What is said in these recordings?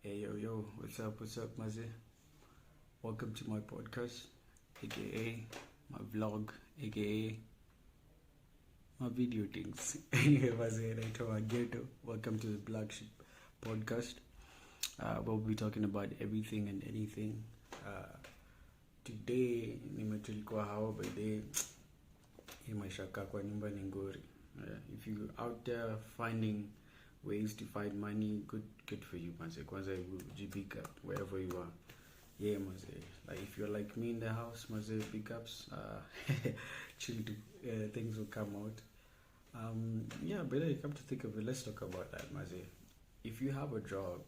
Hey yo, what's up, Maze? Welcome to my podcast, aka my vlog, aka my video things. Anyway, Maze, naitwa Ghetto. Welcome to the Black Sheep podcast. We'll be talking about everything and anything. Today, nimetulikuwa hawa by the hii maisha kaa kwa nyumba ni ngori. If you out there finding ways to find money, good for you, manze. Kwanza ujibika wherever you are. Yeah, manze. Like if you're like me in the house, manze, big ups. Chill to things will come out. Yeah, but I come to think of it, let's talk about that, manze. If you have a job,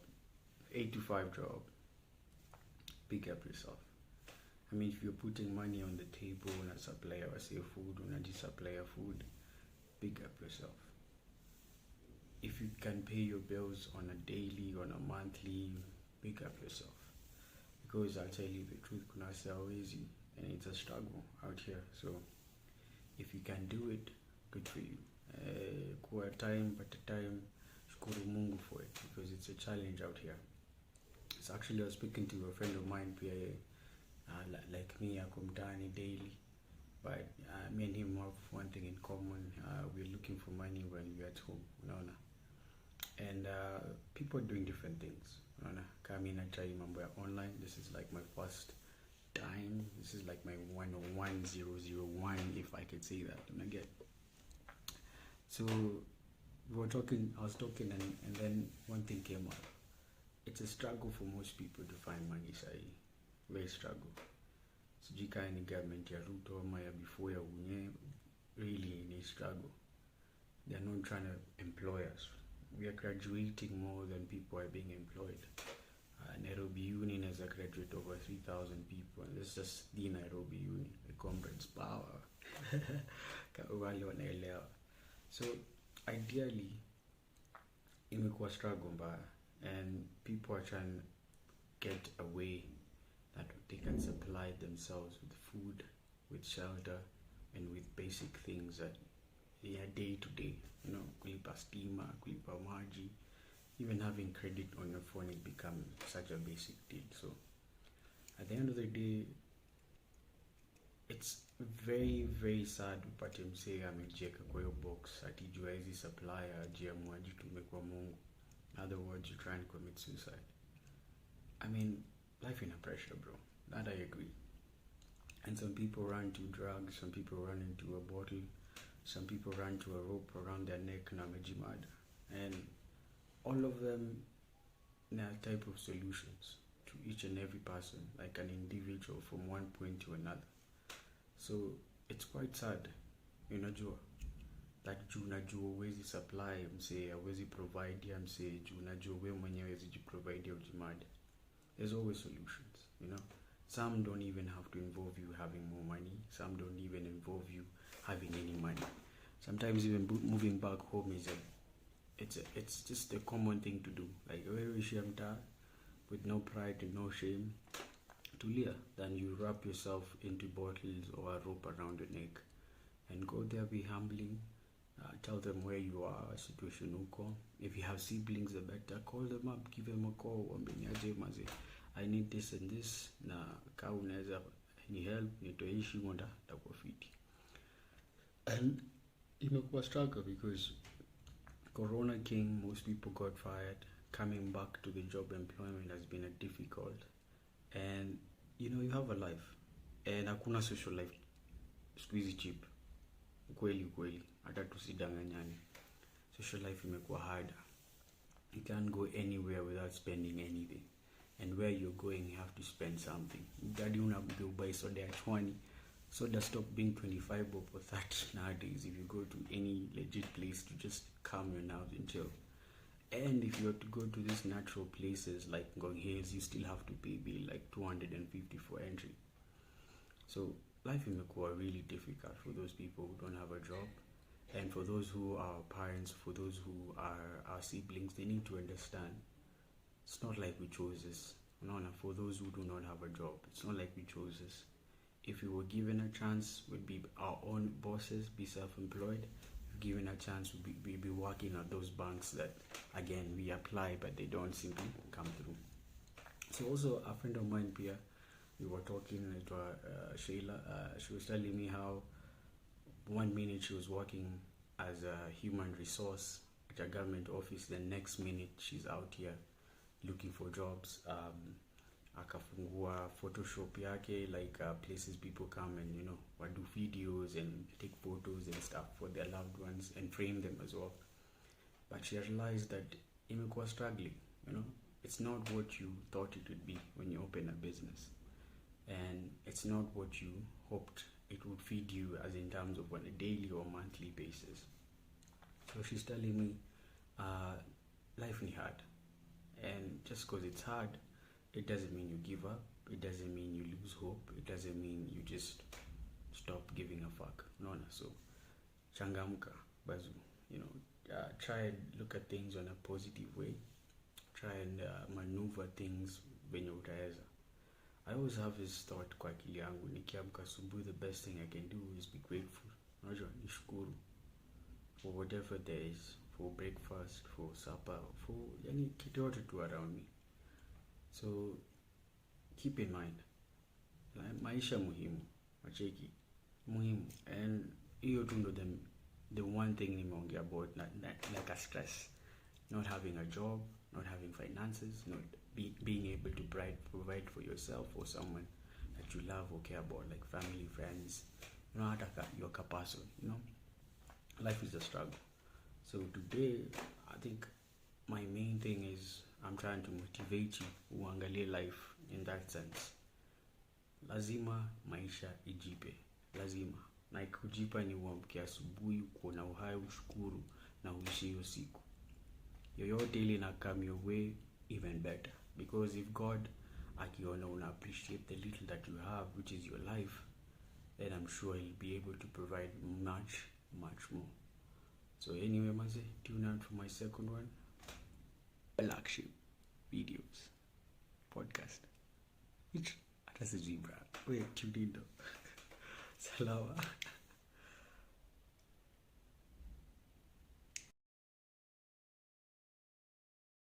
8 to 5 job, pick up yourself. I mean, if you're putting money on the table on a supplier or say food, on a supplier food, pick up yourself. If you can pay your bills on a daily, on a monthly, pick up yourself. Because I'll tell you the truth, kuna sell easy, and it's a struggle out here. So if you can do it, good for you. Kwa time, but the time, shukuru Mungu for it, because it's a challenge out here. So actually, I was speaking to a friend of mine, PIA, like me, ako mtaani daily. But me and him have one thing in common. We're looking for money when we're at home, unaona. And people are doing different things, unaona. Kami na try mambo ya online. This is like my first time. This is like my 101, if I could say that. And again, so we were talking. I was talking, and then one thing came up. It's a struggle for most people to find money, say. Very struggle. Sijui kama ni government ya Ruto ama ya before ya unye, really in a struggle. They're not trying to employ us. We are graduating more than people are being employed. Nairobi Uni has a graduate over 3,000 people, and this is just the Nairobi Uni, the comrades power. Wale wanaelewa. So ideally, imekuwa struggle mbaya, and people are trying to get a way that they can supply themselves with food, with shelter, and with basic things that they are day to day. You know, kulipa stima, kulipa maji, even having credit on your phone, it becomes such a basic deal. So at the end of the day, it's very, very sad upate msee amejieka kwa hiyo box atijua hizi supplier ajiamua ajitume kwa Mungu. In other words, you try and commit suicide. I mean, life in a pressure, bro. That I agree. And some people run to drugs, some people run into a bottle, some people run to a rope around their neck na mejimad. And all of them are type of solutions to each and every person, like an individual from one point to another. So it's quite sad, unajua. That juu unajua huwezi supply msee, huwezi provide ya msee, juu unajua wewe mwenyewe huwezi jiprovide ya ujimad. There's always solutions, you know. Some don't even have to involve you having more money. Some don't even involve you having any money. Sometimes even moving back home it's just a common thing to do. Like wewe shamta with no pride and no shame, tulia, then you wrap yourself into bottles or a rope around your neck and go there, be humbling. Tell them where you are, situation uko. If you have siblings, the better call them up, give them a call. Wambeniaje maze, I need this and this. Na ka unaweza ni help, nitoishi monda takuwa fiti. And imekuwa struggle because Corona came, most people got fired. Coming back to the job employment has been a difficult. And you know, you have a life. And hakuna social life. Squeezy cheap. Ukweli. Hata tusidanganyane. Social life imekuwa harder. You can't go anywhere without spending anything. And where you're going, you have to spend something. Daddy unabidi buy soda at 20. Soda stop being 25 or 30 nowadays. If you go to any legit place to just calm your nerves and chill. And if you have to go to these natural places like Ngong Hills, you still have to pay bill like 250 for entry. So life imekuwa really difficult for those people who don't have a job. And for those who are parents, for those who are our siblings, they need to understand. It's not like we chose this. No, for those who do not have a job, it's not like we chose this. If we were given a chance, we'd be our own bosses, be self-employed. If given a chance, we be working at those banks that, again, we apply but they don't seem to come through. So also a friend of mine, Pia, we were talking, it was Sheila, she was telling me how 1 minute she was working as a human resource at a government office, the next minute she's out here looking for jobs. Akafungua Photoshop yake, like places people come and do videos and take photos and stuff for their loved ones and frame them as well. But she realized that imekuwa struggling. It's not what you thought it would be when you open a business, and it's not what you hoped it would feed you, as in terms of on a daily or monthly basis. So she's telling me, life is hard, and just because it's hard, it doesn't mean you give up. It doesn't mean you lose hope. It doesn't mean you just stop giving a fuck. No. So changamka, bazu. Try and look at things on a positive way. Try and maneuver things venye utaweza. I always have this thought kwa akili yangu, nikiamka asubuhi, the best thing I can do is be grateful. Unajua, nishukuru for whatever there is, for breakfast, for supper, for yani kitu yote tu around me. So keep in mind, maisha muhimu, macheki muhimu, and hiyo tu ndo the one thing nimeongea about, like a stress, not having a job, not having finances, not being able to provide for yourself or someone that you love or care about, like family, friends, hata your person, life is a struggle. So today, I think my main thing is I'm trying to motivate you uangalie life in that sense. Lazima maisha ijipe, lazima. Na kujipa ni uamke asubuhi, kuona uhai, ushukuru na uishi hiyo siku. Yoyote ile na come your way, even better. Because if God akiona una appreciate the little that you have, which is your life, then I'm sure He'll be able to provide much, much more. So anyway, maze, tune out for my second one. Black Sheep videos podcast. Which hata sijui bra. Wait, tune in though. Salawa.